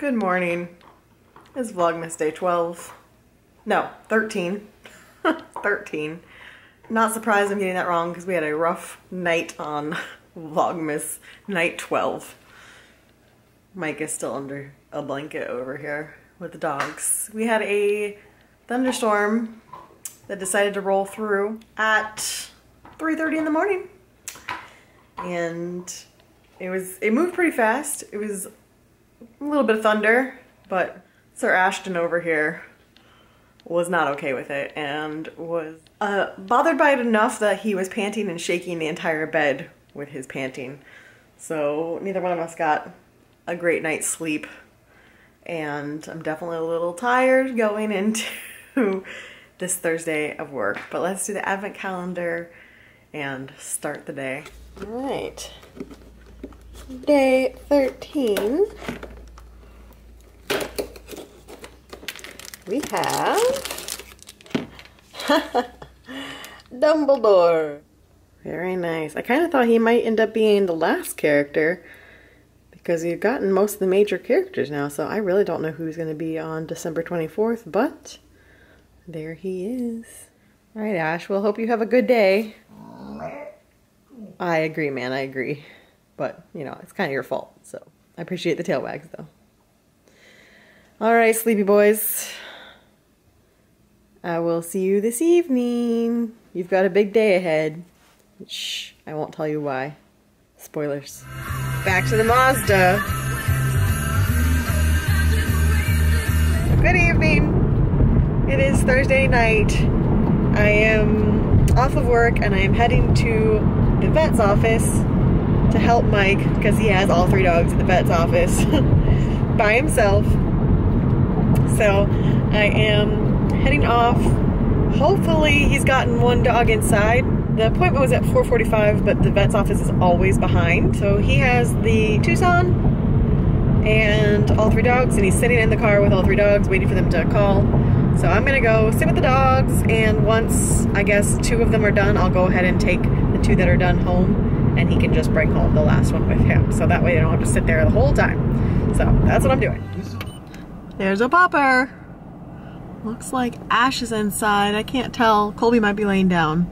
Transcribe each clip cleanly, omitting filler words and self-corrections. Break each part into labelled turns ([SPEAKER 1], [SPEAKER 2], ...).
[SPEAKER 1] Good morning. It's Vlogmas day 12. No, 13. 13. Not surprised I'm getting that wrong because we had a rough night on Vlogmas night 12. Mike is still under a blanket over here with the dogs. We had a thunderstorm that decided to roll through at 3:30 in the morning. And it moved pretty fast. It was a little bit of thunder, but Sir Ashton over here was not okay with it and was bothered by it enough that he was panting and shaking the entire bed with his panting. So neither one of us got a great night's sleep, and I'm definitely a little tired going into this Thursday of work. But let's do the advent calendar and start the day. All right, day 13. We have Dumbledore. Very nice. I kind of thought he might end up being the last character because you've gotten most of the major characters now, so I really don't know who's going to be on December 24th, but there he is. All right, Ash, well, hope you have a good day. I agree, man, I agree. But, you know, it's kind of your fault, so I appreciate the tail wags, though. All right, sleepy boys. I will see you this evening. You've got a big day ahead. Shh, I won't tell you why. Spoilers. Back to the Mazda. Good evening. It is Thursday night. I am off of work and I am heading to the vet's office to help Mike because he has all 3 dogs at the vet's office by himself. So I am heading off. Hopefully he's gotten 1 dog inside. The appointment was at 4:45, but the vet's office is always behind. So he has the Tucson and all 3 dogs, and he's sitting in the car with all 3 dogs waiting for them to call. So I'm gonna go sit with the dogs, and once I guess 2 of them are done, I'll go ahead and take the 2 that are done home, and he can just bring home the last one with him. So that way they don't have to sit there the whole time. So that's what I'm doing. There's a popper. Looks like Ash is inside. I can't tell. Colby might be laying down.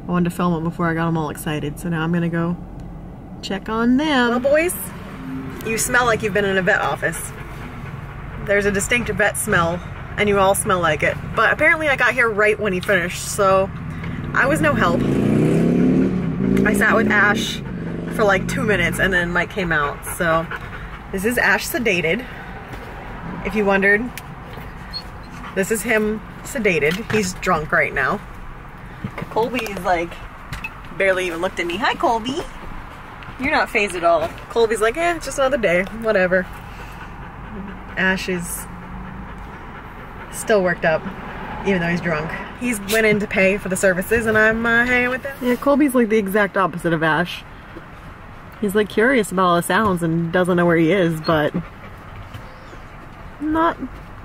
[SPEAKER 1] I wanted to film it before I got them all excited. So now I'm gonna go check on them. Well, boys, you smell like you've been in a vet office. There's a distinct vet smell, and you all smell like it. But apparently I got here right when he finished, so I was no help. I sat with Ash for like 2 minutes, and then Mike came out. So this is Ash sedated. If you wondered, this is him sedated. He's drunk right now. Colby is like, barely even looked at me. Hi, Colby. You're not phased at all. Colby's like, eh, it's just another day, whatever. Ash is still worked up, even though he's drunk. He's went in to pay for the services, and I'm hanging with him. Yeah, Colby's like the exact opposite of Ash. He's like curious about all the sounds and doesn't know where he is, but not.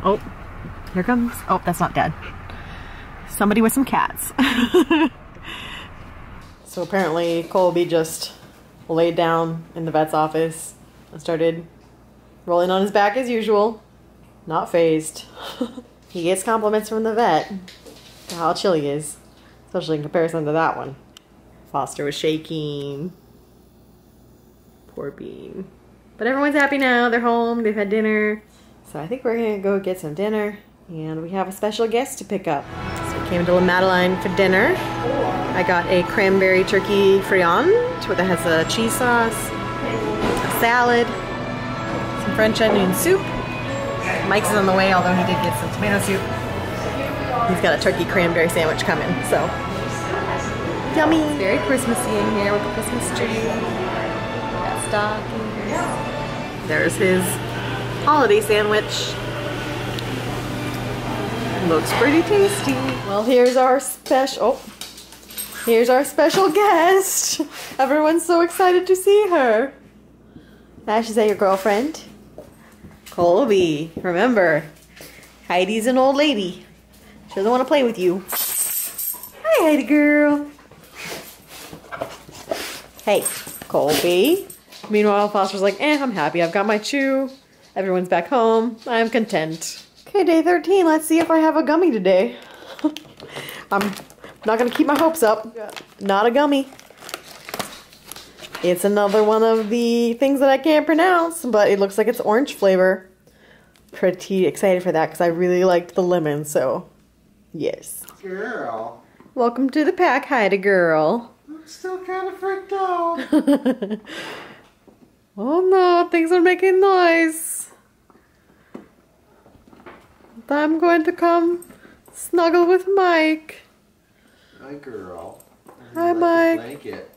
[SPEAKER 1] Oh, here comes. Oh, that's not Dad. Somebody with some cats. So apparently Colby just laid down in the vet's office and started rolling on his back as usual. Not phased. He gets compliments from the vet to how chill he is, especially in comparison to that one. Foster was shaking. Poor Bean. But everyone's happy now. They're home. They've had dinner. So I think we're gonna go get some dinner, and we have a special guest to pick up. So we came to La Madeleine for dinner. I got a cranberry turkey friand that has a cheese sauce, a salad, some French onion soup. Mike's is on the way, although he did get some tomato soup. He's got a turkey cranberry sandwich coming, so yummy. It's very Christmassy in here with the Christmas tree. Got stockings. There's his holiday sandwich. Looks pretty tasty. Well, here's our special guest. Everyone's so excited to see her. Ash, is that your girlfriend? Colby. Remember, Heidi's an old lady. She doesn't want to play with you. Hi, Heidi girl. Hey, Colby. Meanwhile, Foster's like, I'm happy. I've got my chew Everyone's back home. I'm content. Okay, day 13. Let's see if I have a gummy today. I'm not gonna keep my hopes up. Not a gummy. It's another one of the things that I can't pronounce, but it looks like it's orange flavor. Pretty excited for that because I really liked the lemon, so yes.
[SPEAKER 2] Girl.
[SPEAKER 1] Welcome to the pack, Heidi girl.
[SPEAKER 2] I'm still kind of freaked out.
[SPEAKER 1] Oh no, things are making noise. I'm going to come snuggle with Mike.
[SPEAKER 2] Hi, girl.
[SPEAKER 1] Hi, Mike.
[SPEAKER 2] Blanket.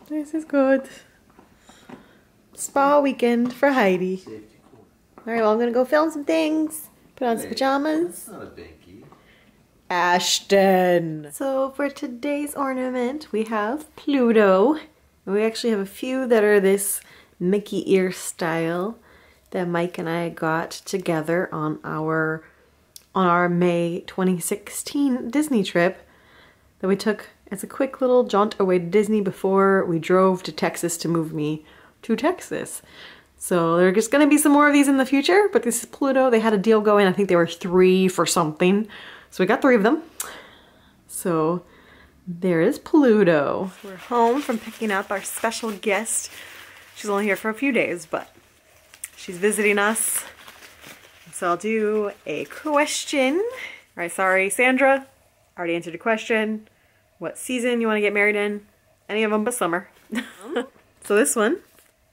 [SPEAKER 1] This is good. Spa weekend for Heidi. Alright, well, I'm gonna go film some things. Put on some pajamas.
[SPEAKER 2] That's not a binky.
[SPEAKER 1] Ashton. So for today's ornament, we have Pluto. And we actually have a few that are this Mickey ear style that Mike and I got together on our May 2016 Disney trip that we took as a quick little jaunt away to Disney before we drove to Texas to move me to Texas. So there are just gonna be some more of these in the future, but this is Pluto. They had a deal going. I think they were 3 for something. So we got 3 of them. So there is Pluto. We're home from picking up our special guest. She's only here for a few days, but she's visiting us. So I'll do a question. All right, sorry, Sandra. Already answered a question. What season you want to get married in? Any of them but summer. So this one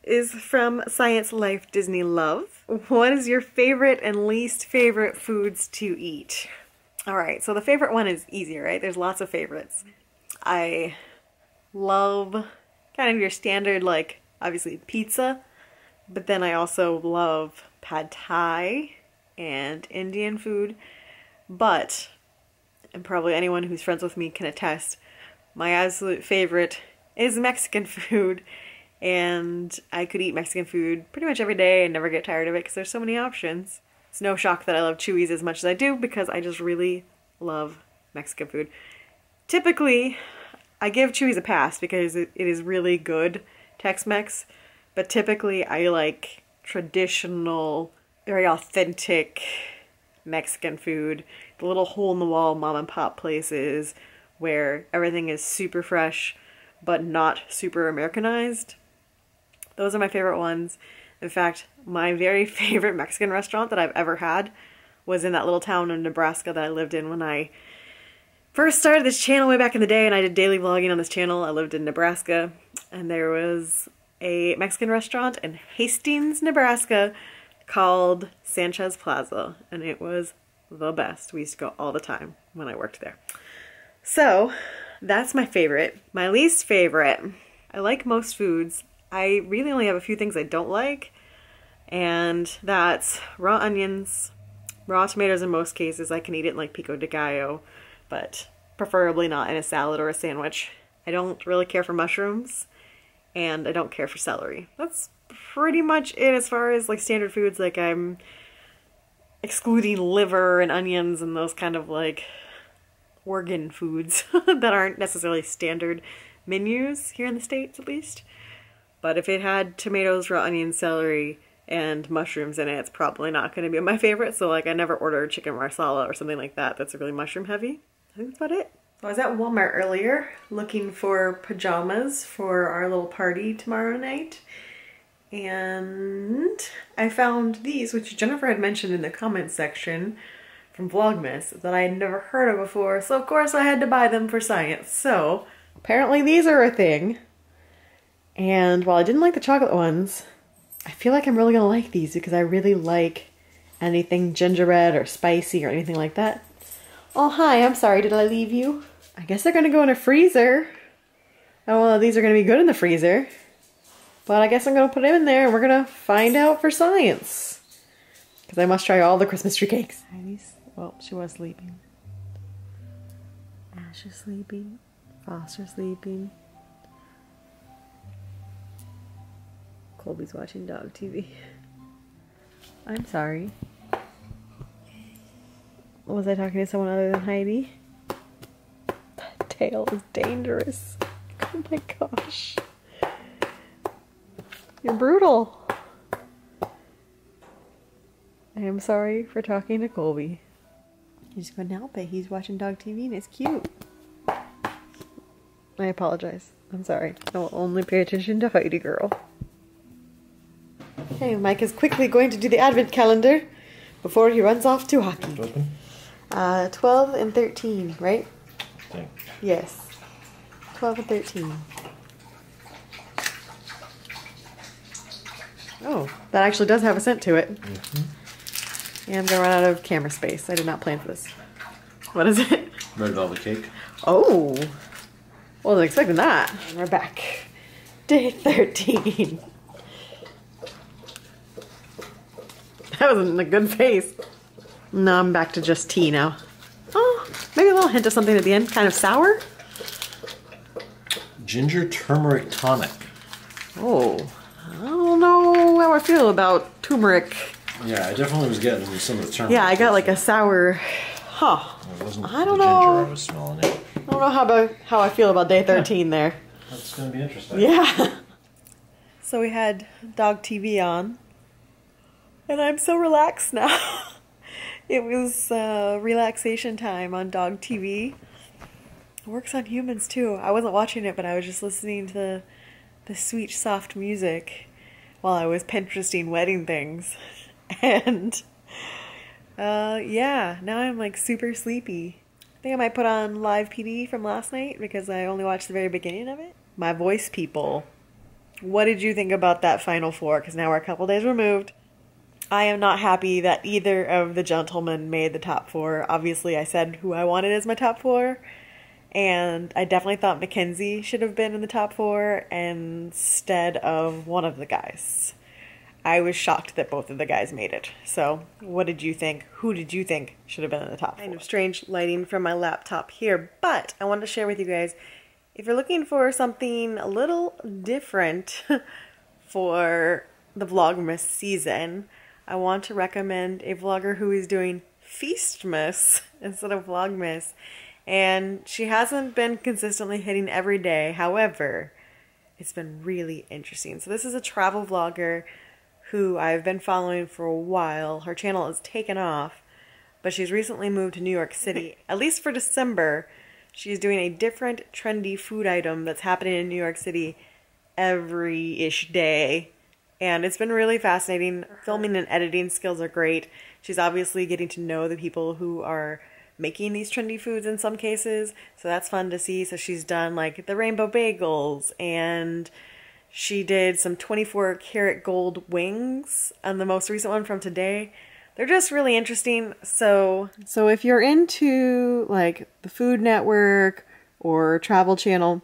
[SPEAKER 1] is from Science Life Disney Love. What is your favorite and least favorite foods to eat? All right, so the favorite one is easy, right? There's lots of favorites. I love kind of your standard, like, obviously pizza, but then I also love pad thai and Indian food. But, and probably anyone who's friends with me can attest, my absolute favorite is Mexican food. And I could eat Mexican food pretty much every day and never get tired of it because there's so many options. It's no shock that I love Chuy's as much as I do because I just really love Mexican food. Typically, I give Chuy's a pass because it is really good Tex-Mex, but typically I like traditional, very authentic Mexican food. The little hole-in-the-wall mom and pop places where everything is super fresh but not super Americanized. Those are my favorite ones. In fact, my very favorite Mexican restaurant that I've ever had was in that little town in Nebraska that I lived in when I first started this channel way back in the day, and I did daily vlogging on this channel. I lived in Nebraska, and there was a Mexican restaurant in Hastings, Nebraska called Sanchez Plaza, and it was the best. We used to go all the time when I worked there. So that's my favorite. My least favorite, I like most foods. I really only have a few things I don't like, and that's raw onions, raw tomatoes in most cases. I can eat it in like pico de gallo, but preferably not in a salad or a sandwich. I don't really care for mushrooms, and I don't care for celery. That's pretty much it as far as like standard foods. Like I'm excluding liver and onions and those kind of like organ foods that aren't necessarily standard menus here in the States at least. But if it had tomatoes, raw onions, celery, and mushrooms in it, it's probably not going to be my favorite. So like I never order chicken marsala or something like that that's really mushroom heavy. I think that's about it. I was at Walmart earlier looking for pajamas for our little party tomorrow night. And I found these, which Jennifer had mentioned in the comments section from Vlogmas, that I had never heard of before. So of course I had to buy them for science. So apparently these are a thing. And while I didn't like the chocolate ones, I feel like I'm really gonna like these because I really like anything gingerbread or spicy or anything like that. Oh, hi, I'm sorry, did I leave you? I guess they're gonna go in a freezer. I don't know if these are gonna be good in the freezer, but I guess I'm gonna put them in there and we're gonna find out for science. Because I must try all the Christmas tree cakes. Well, she was sleeping. Ash is sleeping. Foster's sleeping. Colby's watching dog TV. I'm sorry. Was I talking to someone other than Heidi? That tail is dangerous. Oh my gosh. You're brutal. I am sorry for talking to Colby. He just couldn't help it. He's watching dog TV and it's cute. I apologize. I'm sorry. I will only pay attention to Heidi girl. Okay, Mike is quickly going to do the advent calendar before he runs off to hockey. 12 and 13, right?
[SPEAKER 3] I think.
[SPEAKER 1] Yes. 12 and 13. Oh, that actually does have a scent to it. And I'm gonna run out of camera space. I did not plan for this. What is it?
[SPEAKER 3] Red velvet cake.
[SPEAKER 1] Oh. Wasn't expecting that. And we're back. Day 13. That wasn't a good face. No, I'm back to just tea now. Oh, maybe a little hint of something at the end. Kind of sour?
[SPEAKER 3] Ginger turmeric tonic.
[SPEAKER 1] Oh. I don't know how I feel about turmeric.
[SPEAKER 3] Yeah, I definitely was getting some of the turmeric.
[SPEAKER 1] Yeah, I got like a sour... Huh.
[SPEAKER 3] It wasn't
[SPEAKER 1] I don't
[SPEAKER 3] the
[SPEAKER 1] know.
[SPEAKER 3] ginger I was smelling it.
[SPEAKER 1] I don't know how I feel about day 13 there.
[SPEAKER 3] That's going to be interesting.
[SPEAKER 1] Yeah. So we had dog TV on. And I'm so relaxed now. It was relaxation time on dog TV. It works on humans too. I wasn't watching it, but I was just listening to the sweet, soft music while I was Pinteresting wedding things. And yeah, now I'm like super sleepy. I think I might put on live PD from last night because I only watched the very beginning of it. My voice people. What did you think about that final four? Because now we're a couple days removed. I am not happy that either of the gentlemen made the top four. Obviously, I said who I wanted as my top four. And I definitely thought Mackenzie should have been in the top four instead of one of the guys. I was shocked that both of the guys made it. So, what did you think? Who did you think should have been in the top four? Kind of strange lighting from my laptop here, but I wanted to share with you guys, if you're looking for something a little different for the Vlogmas season, I want to recommend a vlogger who is doing Feastmas instead of Vlogmas. And she hasn't been consistently hitting every day. However, it's been really interesting. So this is a travel vlogger who I've been following for a while. Her channel has taken off, but she's recently moved to New York City. At least for December, she's doing a different trendy food item that's happening in New York City every-ish day. And it's been really fascinating. Filming and editing skills are great. She's obviously getting to know the people who are making these trendy foods in some cases. So that's fun to see. So she's done like the rainbow bagels, and she did some 24 karat gold wings. And the most recent one from today, they're just really interesting. So if you're into like the Food Network or Travel Channel,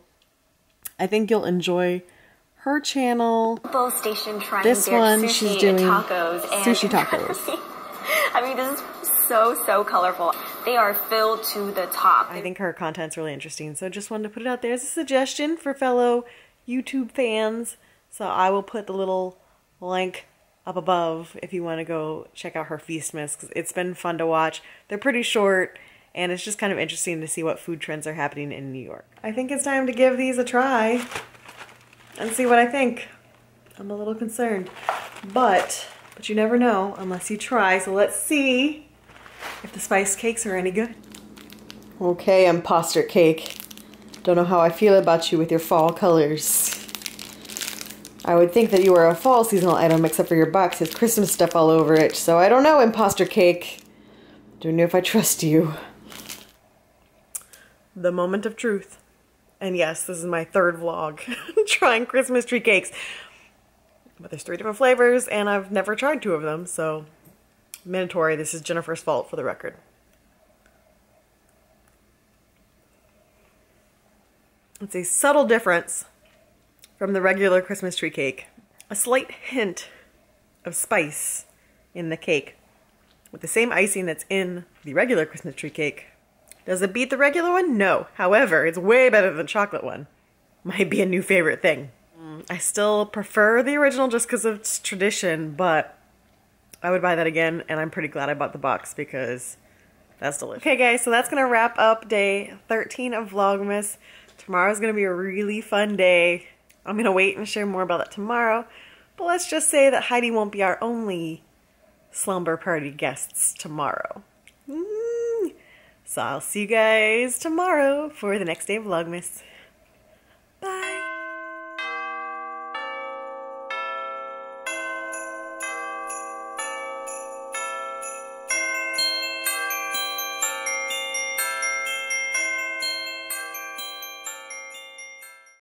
[SPEAKER 1] I think you'll enjoy her channel.
[SPEAKER 4] Station trying
[SPEAKER 1] this one, she's doing
[SPEAKER 4] tacos and
[SPEAKER 1] sushi tacos.
[SPEAKER 4] I mean, this is so colorful. They are filled to the top.
[SPEAKER 1] I think her content's really interesting, so just wanted to put it out there as a suggestion for fellow YouTube fans. So I will put the little link up above if you want to go check out her Feastmas, because it's been fun to watch. They're pretty short, and it's just kind of interesting to see what food trends are happening in New York. I think it's time to give these a try and see what I think. I'm a little concerned, but you never know unless you try. So let's see if the spice cakes are any good. Okay, Imposter cake. Don't know how I feel about you with your fall colors. I would think that you are a fall seasonal item, except for your box has Christmas stuff all over it. So I don't know, Imposter cake. Don't know if I trust you. The moment of truth. And yes, this is my third vlog trying Christmas tree cakes. But there's 3 different flavors, and I've never tried 2 of them, so mandatory. This is Jennifer's fault, for the record. It's a subtle difference from the regular Christmas tree cake. A slight hint of spice in the cake with the same icing that's in the regular Christmas tree cake. Does it beat the regular one? No. However, it's way better than the chocolate one. Might be a new favorite thing. I still prefer the original just because of its tradition, but I would buy that again, and I'm pretty glad I bought the box because that's delicious. Okay guys, so that's going to wrap up day 13 of Vlogmas. Tomorrow's going to be a really fun day. I'm going to wait and share more about that tomorrow. But let's just say that Heidi won't be our only slumber party guests tomorrow. So I'll see you guys tomorrow for the next day of Vlogmas. Bye!